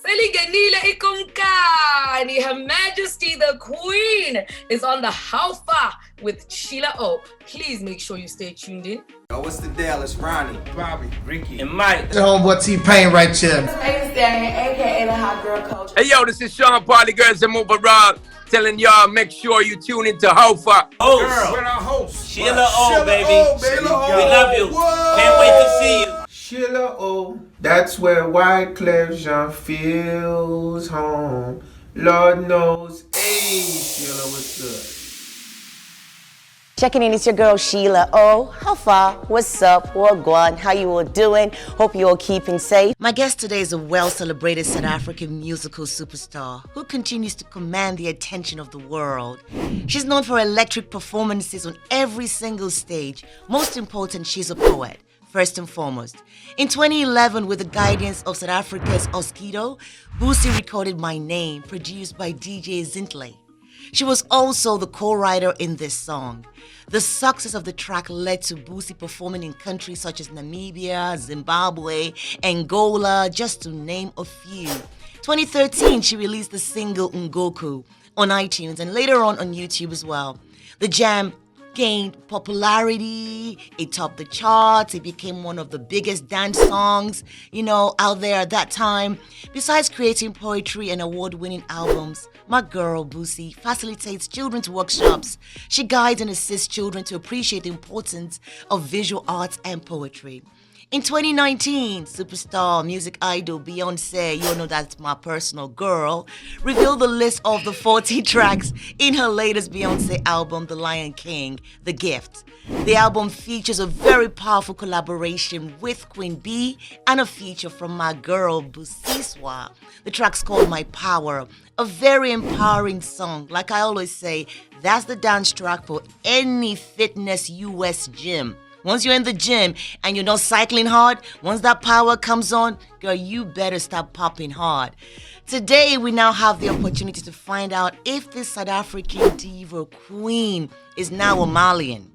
Seliganila Ikunkani, Her Majesty the Queen is on the How Far with Sheila O. Please make sure you stay tuned in. Yo, what's the deal? It's Ronnie, Bobby, Ricky, and Mike. The homeboy T-Pain right here. It's Darian, aka the Hot Girl Coach. Hey yo, this is Sean Party Girls and Move Around, telling y'all make sure you tune into How Far. Girl, we're our host. Sheila O, baby. Sheila O. We love you. Whoa. Can't wait to see you. Sheila O. That's where Wyclef Jean feels home. Lord knows, hey, Sheila, what's good? Checking in, it's your girl Sheila O. How far? What's up? What going? How you all doing? Hope you all keeping safe. My guest today is a well-celebrated South African musical superstar who continues to command the attention of the world. She's known for electric performances on every single stage. Most important, she's a poet. First and foremost. In 2011, with the guidance of South Africa's Oskido, Busi recorded My Name, produced by DJ Zintle. She was also the co-writer in this song. The success of the track led to Busi performing in countries such as Namibia, Zimbabwe, Angola, just to name a few. 2013, she released the single Ngoku on iTunes and later on YouTube as well. The jam gained popularity, it topped the charts, it became one of the biggest dance songs, out there at that time. Besides creating poetry and award-winning albums, my girl Busi facilitates children's workshops. She guides and assists children to appreciate the importance of visual arts and poetry. In 2019, superstar music idol Beyonce, you all know that's my personal girl, revealed the list of the 40 tracks in her latest Beyonce album, The Lion King, The Gift. The album features a very powerful collaboration with Queen Bee and a feature from my girl BUSISWA. The track's called My Power, a very empowering song. Like I always say, that's the dance track for any fitness US gym. Once you're in the gym and you're not cycling hard, once that power comes on, girl, you better start popping hard. Today, we now have the opportunity to find out if this South African diva queen is now a Malian.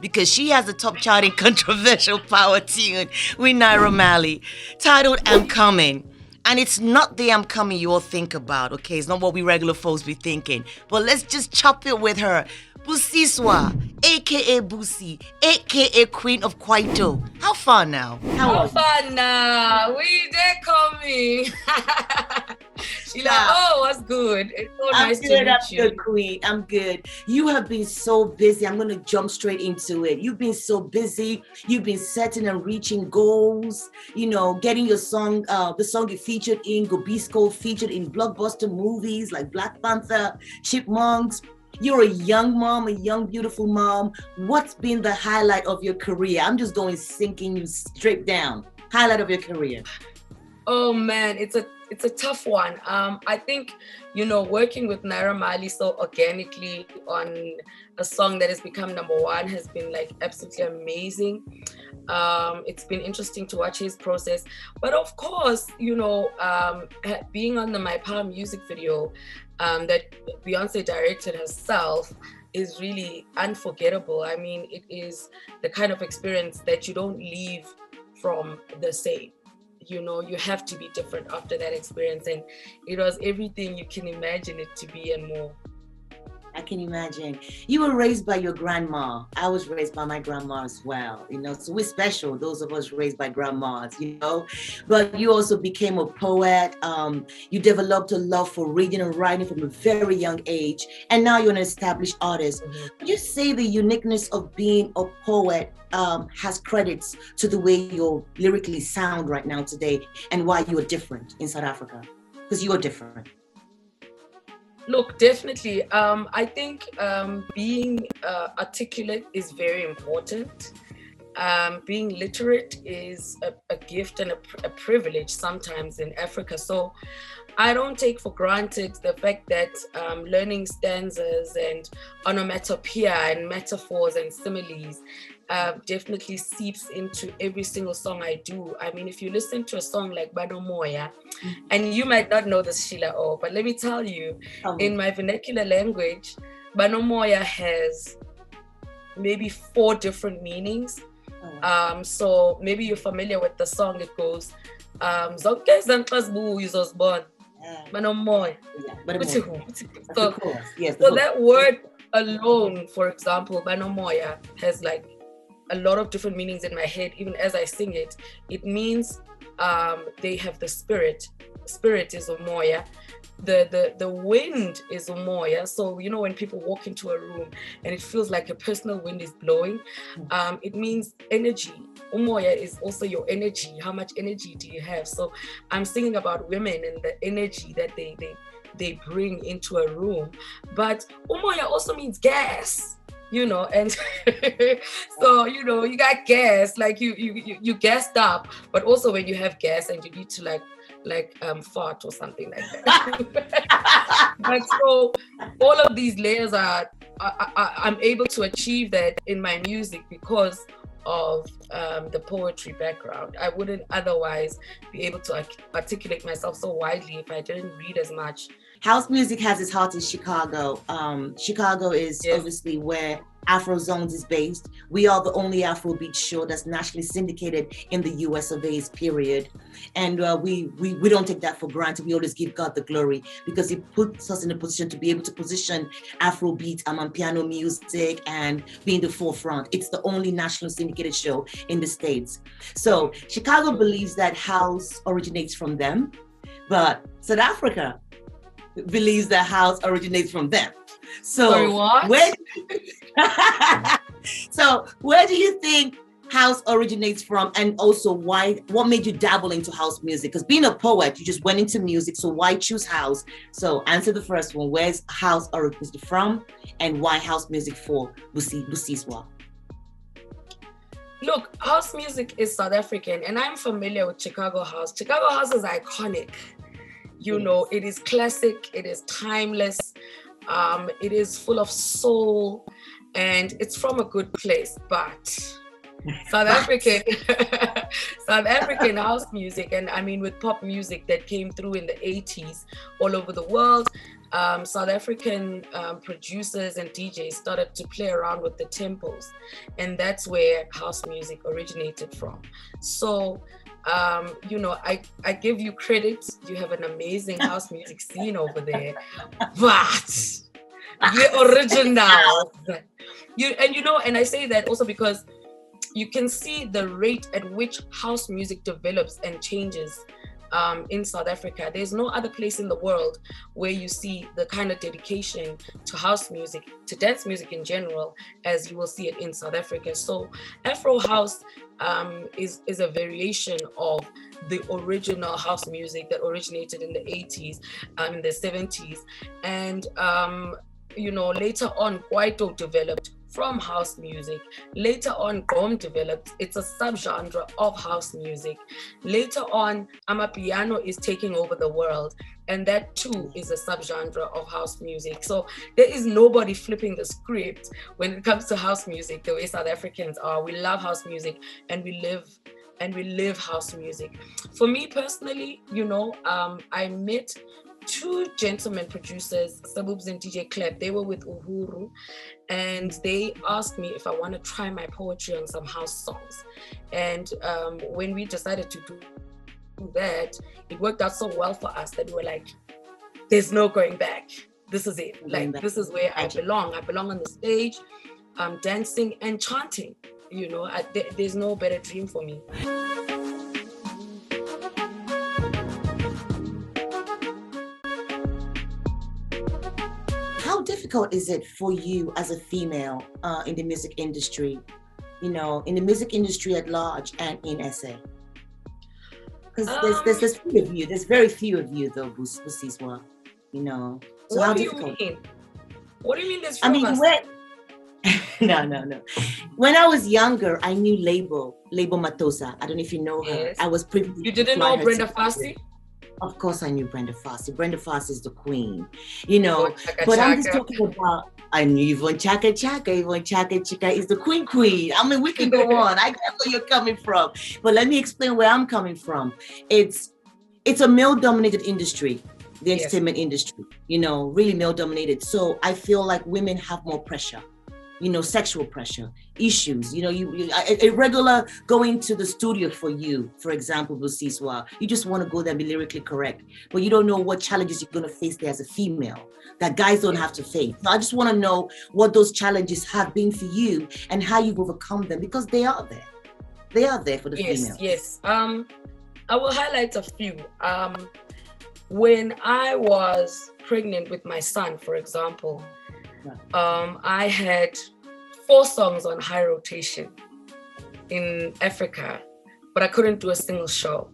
Because she has a top charting controversial power tune with Naira Marley titled I'm Coming. And it's not the I'm Coming you all think about, okay? It's not what we regular folks be thinking. But let's just chop it with her. BUSISWA, a.k.a. Busi, a.k.a. Queen of Kwaito. How far now? How far now? We there coming. Sheila, what's good? It's so nice to meet you. I'm good, Queen. I'm good. You have been so busy. I'm going to jump straight into it. You've been so busy. You've been setting and reaching goals. Getting your song, the song you featured in Gobisco, featured in blockbuster movies like Black Panther, Chipmunks. You're a young mom, a young, beautiful mom. What's been the highlight of your career? I'm just going sinking you straight down. Highlight of your career. Oh man, it's a tough one. I think, working with Naira Marley so organically on a song that has become #1 has been like absolutely amazing. It's been interesting to watch his process. But of course, being on the My Power music video that Beyonce directed herself is really unforgettable. I mean, it is the kind of experience that you don't leave from the same. You have to be different after that experience. And it was everything you can imagine it to be and more. I can imagine. You were raised by your grandma. I was raised by my grandma as well, so we're special, those of us raised by grandmas, But you also became a poet. You developed a love for reading and writing from a very young age, and now you're an established artist. Mm-hmm. Would you say the uniqueness of being a poet has credits to the way you lyrically sound right now today, and why you are different in South Africa? Because you are different. Look, definitely. I think being articulate is very important. Being literate is a gift and a privilege sometimes in Africa. So I don't take for granted the fact that learning stanzas and onomatopoeia and metaphors and similes definitely seeps into every single song I do. I mean, if you listen to a song like Bado Moya, and you might not know this, Sheila O, but let me tell you, in my vernacular language, Bado Moya has maybe 4 different meanings. So maybe you're familiar with the song. It goes, Zonke zanxas buyo uzozibona. Banomoya. Yeah, So, yes. so that word alone, for example, Banomoya, has like a lot of different meanings in my head. Even as I sing it, it means they have the spirit. Spirit is Umoya. The wind is Umoya. So you know when people walk into a room and it feels like a personal wind is blowing, it means energy. Umoya is also your energy. How much energy do you have? So I'm singing about women and the energy that they bring into a room. But Umoya also means gas. You know, and so you know you got gas, like you gassed up, but also when you have gas and you need to like fart or something like that. But so all of these layers I'm able to achieve that in my music because of the poetry background. I wouldn't otherwise be able to articulate myself so widely if I didn't read as much. House music has its heart in Chicago. Chicago is obviously where Afrozons is based. We are the only Afrobeat show that's nationally syndicated in the US of A's, period. And we don't take that for granted. We always give God the glory because it puts us in a position to be able to position Afrobeat and piano music and be in the forefront. It's the only national syndicated show in the States. So Chicago believes that house originates from them, but South Africa believes that house originates from them. So sorry, what? Where do you think house originates from, and also what made you dabble into house music? Because being a poet, you just went into music, so why choose house? So answer the first one. Where's house originated from, and why house music for BUSISWA? Look, house music is South African, and I'm familiar with Chicago house. Chicago house is iconic. You know, it is classic, it is timeless, it is full of soul, and it's from a good place. But South African house music, and I mean with pop music that came through in the 80s all over the world, South African producers and DJs started to play around with the tempos, and that's where house music originated from. So you know, I give you credit. You have an amazing house music scene over there, but the original. And I say that also because you can see the rate at which house music develops and changes in South Africa. There's no other place in the world where you see the kind of dedication to house music, to dance music in general, as you will see it in South Africa. So Afro house is a variation of the original house music that originated in the 80s, in the 70s. And, you know, later on, Kwaito developed from house music. Later on, Gqom developed. It's a subgenre of house music. Later on, Amapiano is taking over the world, and that too is a subgenre of house music. So there is nobody flipping the script when it comes to house music the way South Africans are. We love house music, and we live house music. For me personally, you know, I met two gentlemen producers, Sabubs and DJ Klep. They were with Uhuru, and they asked me if I want to try my poetry on some house songs. And when we decided to do that, it worked out so well for us that we were like, there's no going back. This is it. Like, this is where I belong. I belong on the stage, dancing and chanting. You know, there's no better dream for me. How difficult is it for you as a female in the music industry, you know, in the music industry at large and in SA? Because there's few of you, there's very few of you though, BUSISWA, you know. So how difficult? What do you mean there's few of us? No. When I was younger, I knew Label Matosa. I don't know if you know her. Yes. I was privileged. You didn't know Brenda Fassie? Of course I knew Brenda Fassie. Brenda Fassie is the queen, you know. But I'm just talking about, I knew Yvonne Chaka Chaka. Yvonne Chaka Chaka is the queen. I mean, we can go on. I get where you're coming from. But let me explain where I'm coming from. It's a male-dominated industry, the entertainment industry, you know, really male-dominated. So I feel like women have more pressure. sexual pressure, issues, a regular going to the studio for you, for example, BUSISWA, you just want to go there and be lyrically correct, but you don't know what challenges you're going to face there as a female that guys don't have to face. So I just want to know what those challenges have been for you and how you've overcome them, because they are there. They are there for the female. Yes. I will highlight a few. When I was pregnant with my son, for example, I had 4 songs on high rotation in Africa, but I couldn't do a single show.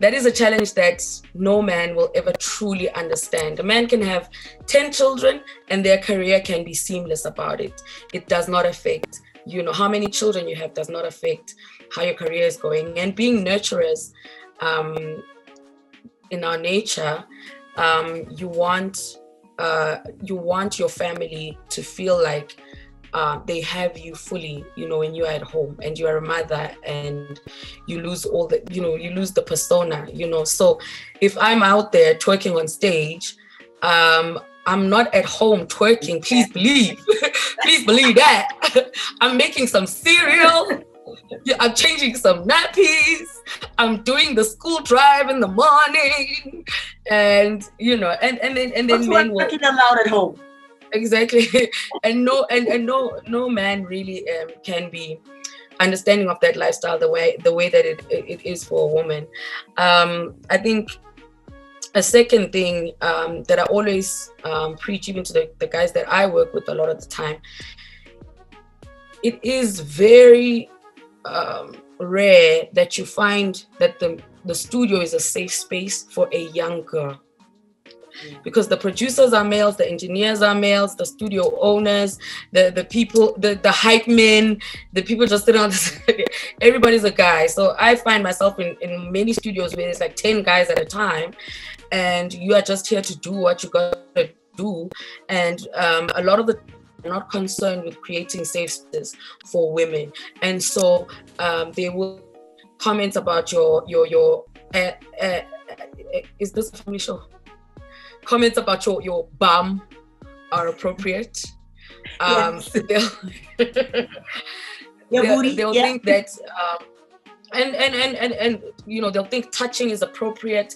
That is a challenge that no man will ever truly understand. A man can have 10 children and their career can be seamless about it. It does not affect, how many children you have does not affect how your career is going. And being nurturers, in our nature, you want your family to feel like they have you fully, when you're at home and you're a mother and you lose all the, you lose the persona, So if I'm out there twerking on stage, I'm not at home twerking, please believe that. I'm making some cereal. I'm changing some nappies. I'm doing the school drive in the morning, and and then men will working them out at home. Exactly, and no man really can be understanding of that lifestyle the way that it is for a woman. I think a second thing that I always preach, even to the guys that I work with a lot of the time, it is very rare that you find that the studio is a safe space for a young girl, because the producers are males, the engineers are males, the studio owners, the people, the hype men, the people just sitting on the everybody's a guy. So I find myself in many studios where there's like 10 guys at a time, and you are just here to do what you got to do. And a lot of the not concerned with creating safe spaces for women, and so they will comment about your is this a family show? Comments about your bum are appropriate. Yes. They'll think that and they'll think touching is appropriate.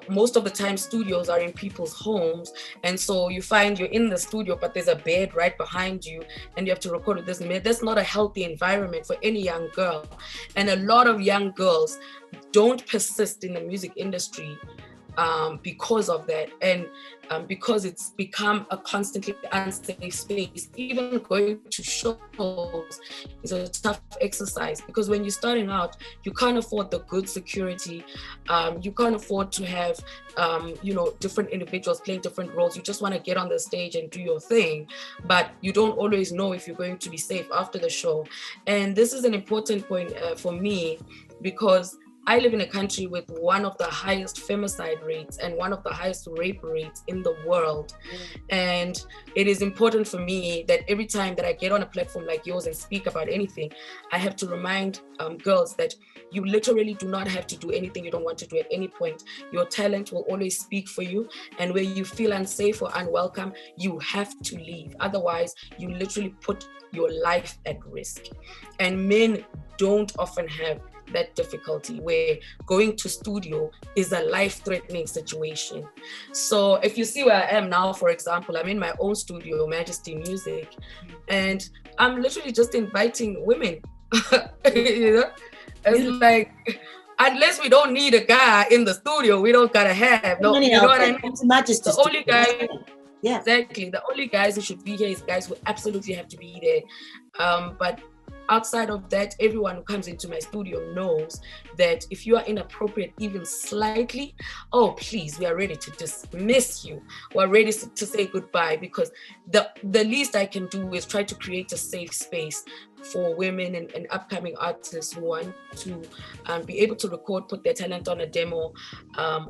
Most of the time studios are in people's homes, and so you find you're in the studio but there's a bed right behind you and you have to record with this man. That's not a healthy environment for any young girl, and a lot of young girls don't persist in the music industry because of that, and because it's become a constantly unsafe space. Even going to shows is a tough exercise, because when you're starting out, you can't afford the good security, you can't afford to have different individuals playing different roles. You just want to get on the stage and do your thing, but you don't always know if you're going to be safe after the show. And this is an important point for me, because I live in a country with one of the highest femicide rates and one of the highest rape rates in the world. And it is important for me that every time that I get on a platform like yours and speak about anything, I have to remind girls that you literally do not have to do anything you don't want to do at any point. Your talent will always speak for you. And where you feel unsafe or unwelcome, you have to leave. Otherwise, you literally put your life at risk. And men don't often have that difficulty where going to studio is a life-threatening situation. So if you see where I am now, for example, I'm in my own studio, Majesty Music, and I'm literally just inviting women. It's like, unless we don't need a guy in the studio, we don't gotta have no. You know what I mean? Majesty. The only guy, yeah, exactly. The only guys who should be here is guys who absolutely have to be there. But outside of that, everyone who comes into my studio knows that if you are inappropriate even slightly, oh please, we are ready to dismiss you. We're ready to say goodbye, because the least I can do is try to create a safe space for women and upcoming artists who want to be able to record, put their talent on a demo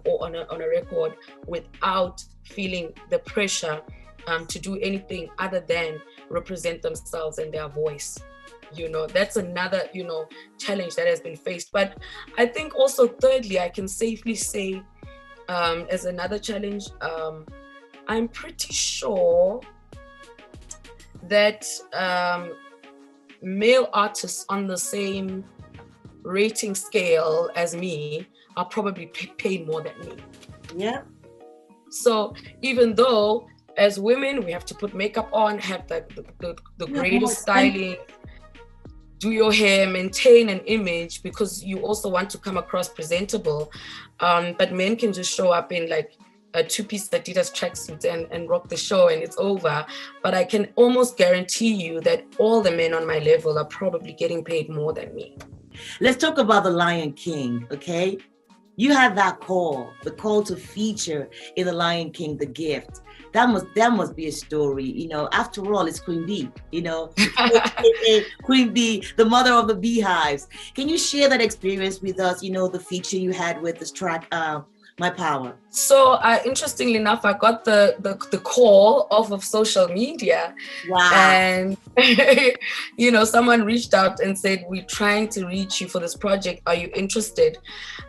or on a record without feeling the pressure to do anything other than represent themselves and their voice. That's another, challenge that has been faced. But I think also, thirdly, I can safely say, as another challenge, I'm pretty sure that male artists on the same rating scale as me are probably paid more than me. Yeah. So even though as women we have to put makeup on, have the greatest styling, do your hair, maintain an image because you also want to come across presentable, but men can just show up in like a 2-piece Adidas tracksuit and rock the show and it's over. But I can almost guarantee you that all the men on my level are probably getting paid more than me. Let's talk about The Lion King, okay? You had that call, the call to feature in The Lion King, The Gift. That must be a story, you know. After all, it's Queen Bee, you know. Queen Bee, the mother of the beehives. Can you share that experience with us, you know, the feature you had with this track, My Power? So interestingly enough, I got the call off of social media. Wow. And, you know, someone reached out and said, we're trying to reach you for this project. Are you interested?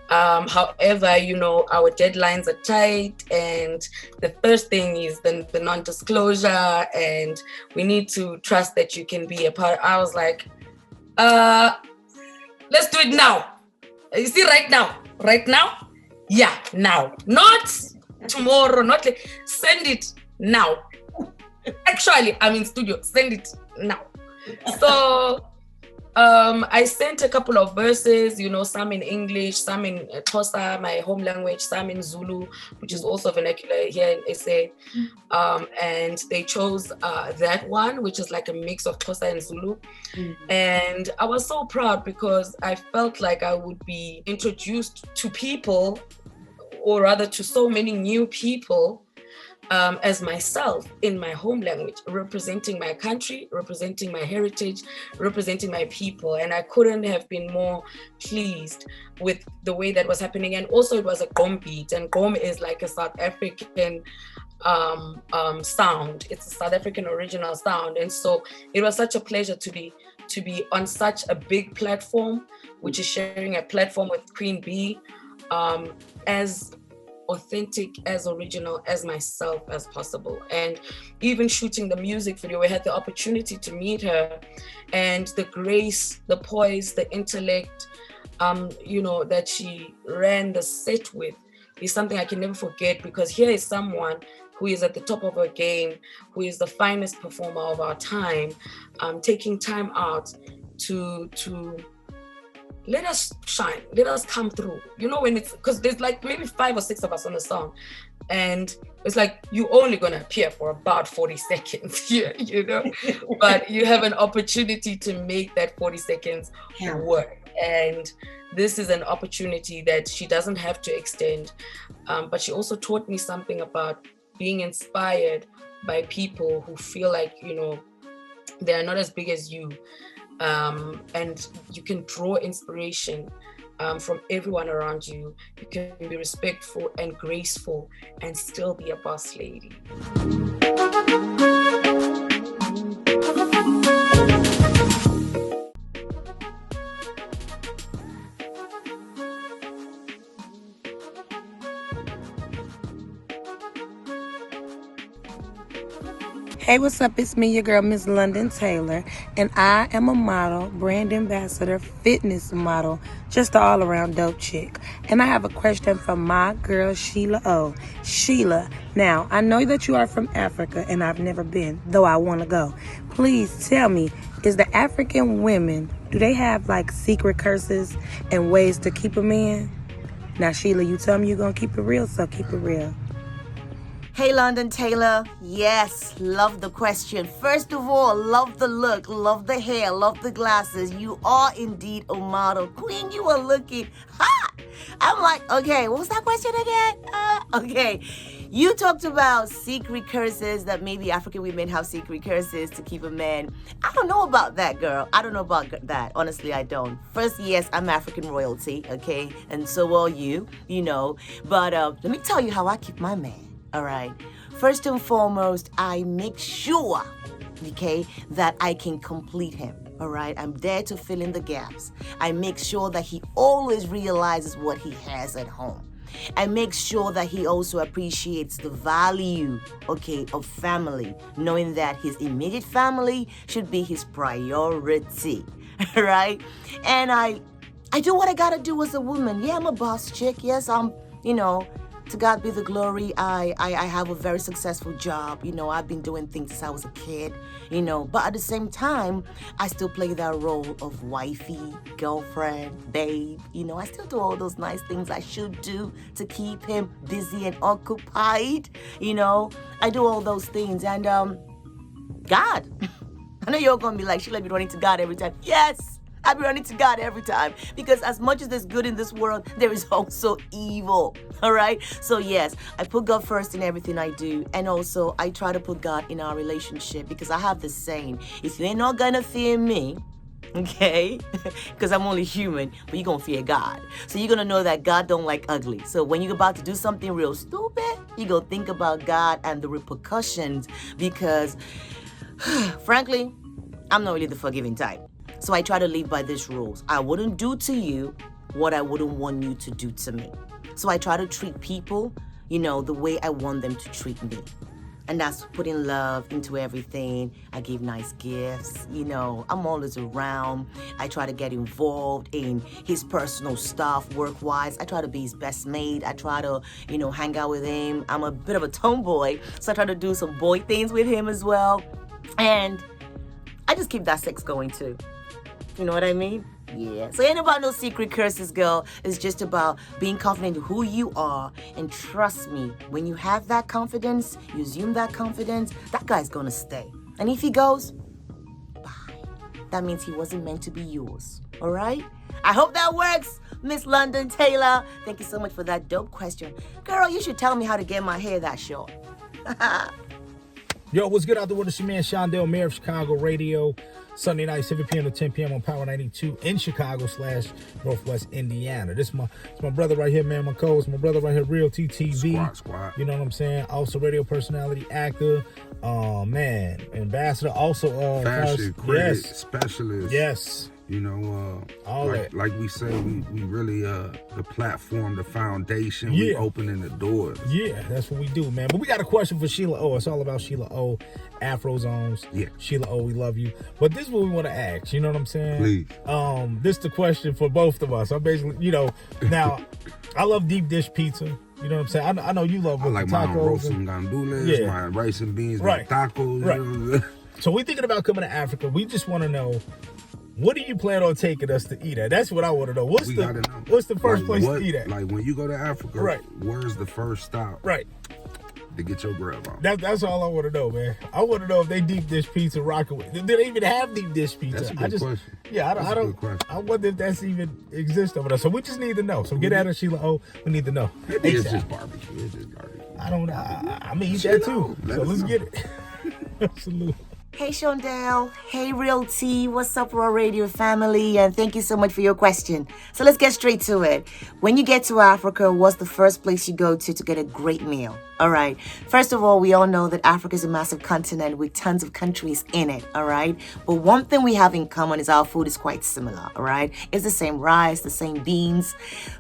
However, you know, our deadlines are tight. And the first thing is the non-disclosure. And we need to trust that you can be a part. I was like, let's do it now. You see, right now. Yeah, now. Not tomorrow, not like, send it now. Actually, I'm in studio, send it now. So I sent a couple of verses, you know, some in English, some in Xhosa, my home language, some in Zulu, which is also vernacular here in SA. And they chose that one, which is like a mix of Xhosa and Zulu. And I was so proud because I felt like I would be introduced to people, or rather to so many new people, as myself in my home language, representing my country, representing my heritage, representing my people. And I couldn't have been more pleased with the way that was happening. And also it was a Gqom beat, and Gqom is like a South African sound. It's a South African original sound. And so it was such a pleasure to be on such a big platform, which is sharing a platform with Queen Bee, as authentic, as original, as myself as possible. And even shooting the music video, we had the opportunity to meet her, and the grace, the poise, the intellect, you know, that she ran the set with is something I can never forget, because here is someone who is at the top of her game, who is the finest performer of our time, taking time out to let us shine, let us come through. You know, when it's, because there's like maybe 5 or 6 of us on the song, and it's like you're only gonna appear for about 40 seconds here, you know, but you have an opportunity to make that 40 seconds work. And this is an opportunity that she doesn't have to extend, but she also taught me something about being inspired by people who feel like, you know, they're not as big as you. And you can draw inspiration from everyone around you. You can be respectful and graceful and still be a boss lady. Hey, what's up? It's me, your girl, Miss London Taylor, and I am a model, brand ambassador, fitness model, just an all-around dope chick. And I have a question for my girl, Sheila O. Sheila, now, I know that you are from Africa, and I've never been, though I want to go. Please tell me, is the African women, do they have, like, secret curses and ways to keep a man? Now, Sheila, you tell me you're going to keep it real, so keep it real. Hey, London Taylor. Yes, love the question. First of all, love the look, love the hair, love the glasses. You are indeed a model. Queen, you are looking hot. I'm like, okay, what was that question again? Okay. You talked about secret curses, that maybe African women have secret curses to keep a man. I don't know about that, girl. I don't know about that. Honestly, I don't. First, yes, I'm African royalty, okay? And so are you, you know. But let me tell you how I keep my man. All right. First and foremost, I make sure, okay, that I can complete him. All right. I'm there to fill in the gaps. I make sure that he always realizes what he has at home. I make sure that he also appreciates the value, okay, of family, knowing that his immediate family should be his priority, right? And I do what I gotta do as a woman. Yeah, I'm a boss chick. Yes, I'm, to God be the glory. I have a very successful job. I've been doing things since I was a kid, but at the same time, I still play that role of wifey, girlfriend, babe. I still do all those nice things I should do to keep him busy and occupied. I do all those things. And God, I know you're going to be like, Sheila be running to God every time. Yes. I be running to God every time, because as much as there's good in this world, there is also evil. All right. So yes, I put God first in everything I do. And also I try to put God in our relationship, because I have this saying, if you ain't not gonna fear me, okay, because I'm only human, but you're gonna fear God. So you're gonna know that God don't like ugly. So when you're about to do something real stupid, you go think about God and the repercussions, because frankly, I'm not really the forgiving type. So I try to live by these rules. I wouldn't do to you what I wouldn't want you to do to me. So I try to treat people, the way I want them to treat me. And that's putting love into everything. I give nice gifts, I'm always around. I try to get involved in his personal stuff, work-wise. I try to be his best mate. I try to, hang out with him. I'm a bit of a tomboy, so I try to do some boy things with him as well. And I just keep that sex going too. You know what I mean? Yeah. So ain't about no secret curses, girl. It's just about being confident in who you are. And trust me, when you have that confidence, you assume that confidence, that guy's gonna stay. And if he goes, bye. That means he wasn't meant to be yours. All right? I hope that works, Miss London Taylor. Thank you so much for that dope question. Girl, you should tell me how to get my hair that short. Yo, what's good out there? It's your man, Shondell, Mayor of Chicago Radio. Sunday night, 7 p.m. to 10 p.m. on Power 92 in Chicago/Northwest Indiana. This is my brother right here, man. My co-host, my brother right here, Real TTV. Squad. You know what I'm saying? Also radio personality, actor, man, ambassador. Also, fashion credit yes, specialist. yes. All like we say, we really the platform, the foundation. We opening the doors. Yeah, that's what we do, man. But we got a question for Sheila O. It's all about Sheila O, Afrozons. Yeah, Sheila O, we love you. But this is what we want to ask. You know what I'm saying? Please. This is the question for both of us. I'm basically, now, I love deep dish pizza. You know what I'm saying? I know you love I like tacos. my roast and gandules, my rice and beans, my tacos. Right. So we're thinking about coming to Africa. We just want to know, what do you plan on taking us to eat at? That's what I want to know. What's the first place to eat at? Like when you go to Africa, where's the first stop? Right. To get your grub on. That's all I want to know, man. I want to know if they deep dish pizza rocking with. Do they even have deep dish pizza? That's a good question. Yeah, I don't. I wonder if that's even exists over there. So we just need to know. So get at us, Sheila O. We need to know. It's just barbecue. I don't know. I mean, eat that too. So let's get it. Absolutely. Hey Shondell, hey Real T, what's up Raw Radio family, and thank you so much for your question. So let's get straight to it. When you get to Africa, what's the first place you go to get a great meal? All right, first of all, we all know that Africa is a massive continent with tons of countries in it, all right? But one thing we have in common is our food is quite similar, all right? It's the same rice, the same beans,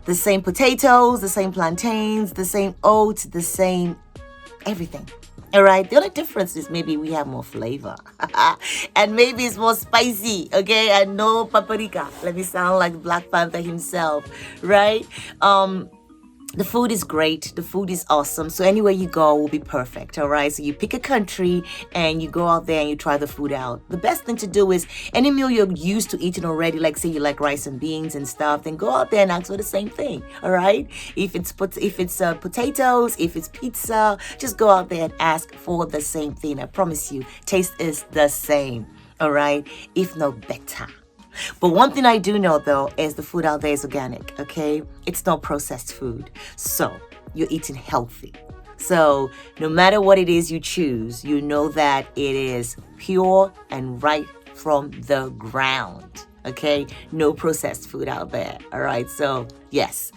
the same potatoes, the same plantains, the same oats, the same everything. All right, the only difference is maybe we have more flavor and maybe it's more spicy, okay, and no paprika. Let me sound like Black Panther himself, right? The food is great. The food is awesome. So anywhere you go will be perfect. All right. So you pick a country and you go out there and you try the food out. The best thing to do is any meal you're used to eating already, like say you like rice and beans and stuff, then go out there and ask for the same thing. All right. If it's potatoes, if it's pizza, just go out there and ask for the same thing. I promise you, taste is the same. All right. If not better. But one thing I do know, though, is the food out there is organic, okay? It's not processed food. So you're eating healthy. So no matter what it is you choose, you know that it is pure and right from the ground, okay? No processed food out there, all right? So, yes.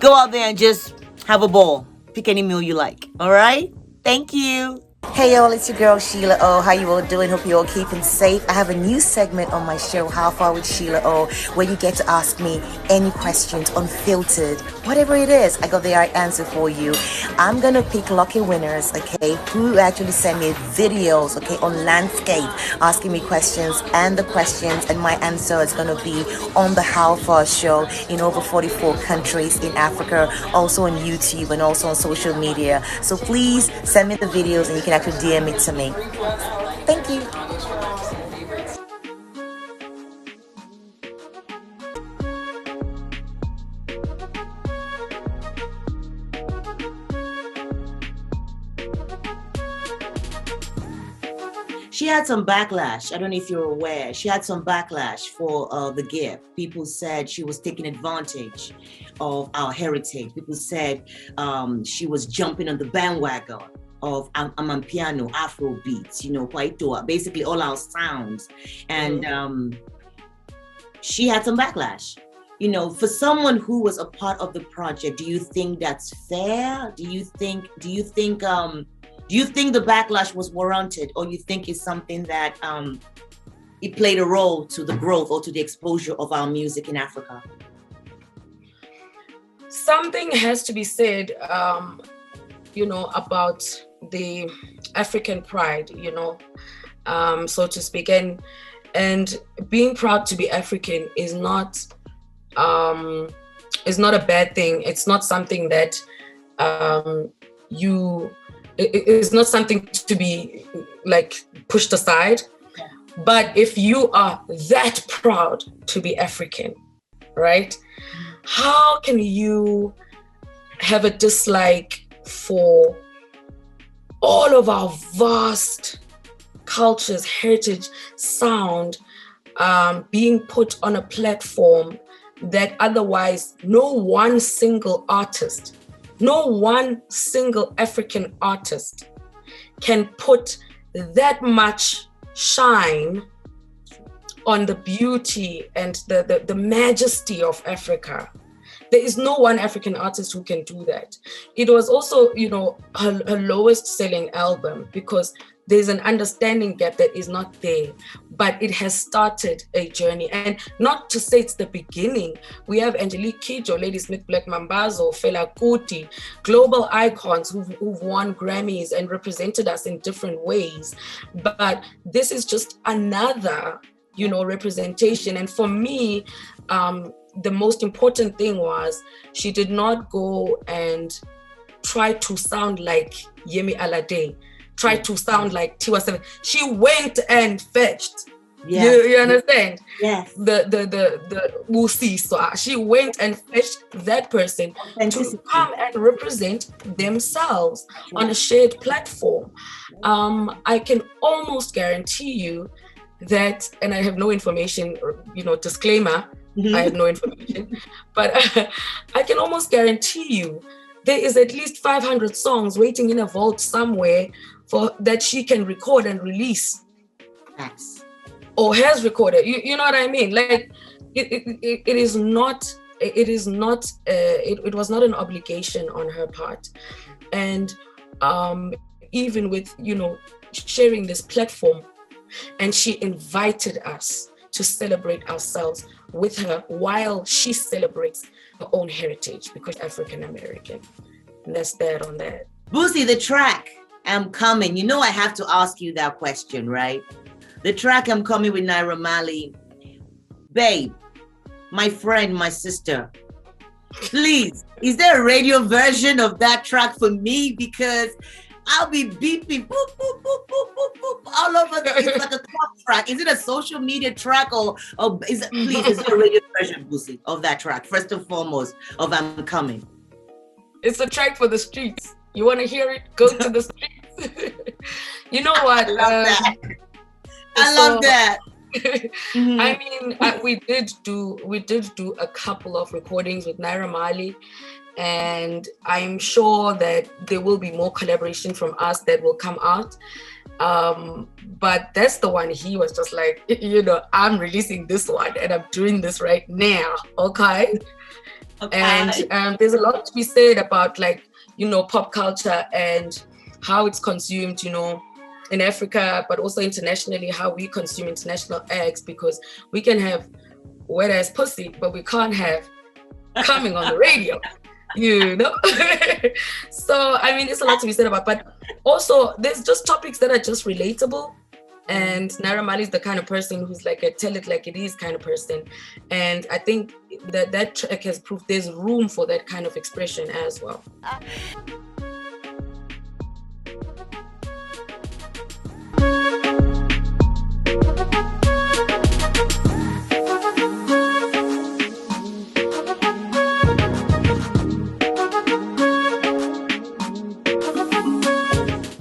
Go out there and just have a ball. Pick any meal you like, all right? Thank you. Hey y'all, it's your girl Sheila O. How you all doing? Hope you all keeping safe. I have a new segment on my show, How Far with Sheila O, where you get to ask me any questions, unfiltered, whatever it is. I got the right answer for you. I'm gonna pick lucky winners, okay, who actually send me videos, okay, on landscape, asking me questions, and the questions and my answer is gonna be on the How Far show in over 44 countries in Africa, also on YouTube and also on social media. So please send me the videos and you can actually DM it to me. Thank you. She had some backlash. I don't know if you're aware. She had some backlash for the gift. People said she was taking advantage of our heritage. People said she was jumping on the bandwagon of Amapiano, Afro beats, you know, Kwaito, basically all our sounds. And she had some backlash. You know, for someone who was a part of the project, do you think that's fair? Do you think the backlash was warranted, or you think it's something that it played a role to the growth or to the exposure of our music in Africa? Something has to be said, you know, about the African pride, you know, so to speak, and being proud to be African is not a bad thing. It's not something that it's not something to be like pushed aside. But if you are that proud to be African, right? How can you have a dislike for all of our vast cultures, heritage, sound, being put on a platform that otherwise no one single artist, no one single African artist can put that much shine on the beauty and the majesty of Africa? There is no one African artist who can do that. It was also, you know, her lowest selling album because there's an understanding gap that is not there, but it has started a journey. And not to say it's the beginning. We have Angelique Kidjo, Ladysmith Black Mambazo, Fela Kuti, global icons who've won Grammys and represented us in different ways. But this is just another, you know, representation. And for me, the most important thing was she did not go and try to sound like Yemi Alade, try to sound like Tiwa Savage. She went and fetched. Yeah. You understand? Yes. The BUSISWA. She went and fetched that person to come and represent themselves on a shared platform. I can almost guarantee you that, and I have no information, you know, disclaimer, I have no information, but I can almost guarantee you there is at least 500 songs waiting in a vault somewhere for that she can record and release. Yes. Or has recorded. You know what I mean? Like it was not an obligation on her part. And even with, you know, sharing this platform, and she invited us to celebrate ourselves with her while she celebrates her own heritage because African American. And that's that on that. Boosie, the track I'm Coming. You know I have to ask you that question, right? The track I'm Coming with Naira Marley. Babe, my friend, my sister, please, is there a radio version of that track for me? Because I'll be beeping boop, boop, boop, boop, boop, boop, all over. It's like a club track. Is it a social media track or is there a radio version, Boosie, of that track? First and foremost, of I'm Coming. It's a track for the streets. You want to hear it? Go to the streets. You know what? I love that. I mean, we did do a couple of recordings with Naira Marley, and I'm sure that there will be more collaboration from us that will come out. But that's the one he was just like, you know, I'm releasing this one and I'm doing this right now, okay? And there's a lot to be said about, like, you know, pop culture and how it's consumed, you know, in Africa, but also internationally, how we consume international acts, because we can have wet ass pussy, but we can't have coming on the radio, you know. So I mean, it's a lot to be said about, but also there's just topics that are just relatable. And Naira Marley is the kind of person who's like a tell it like it is kind of person. And I think that track has proved there's room for that kind of expression as well.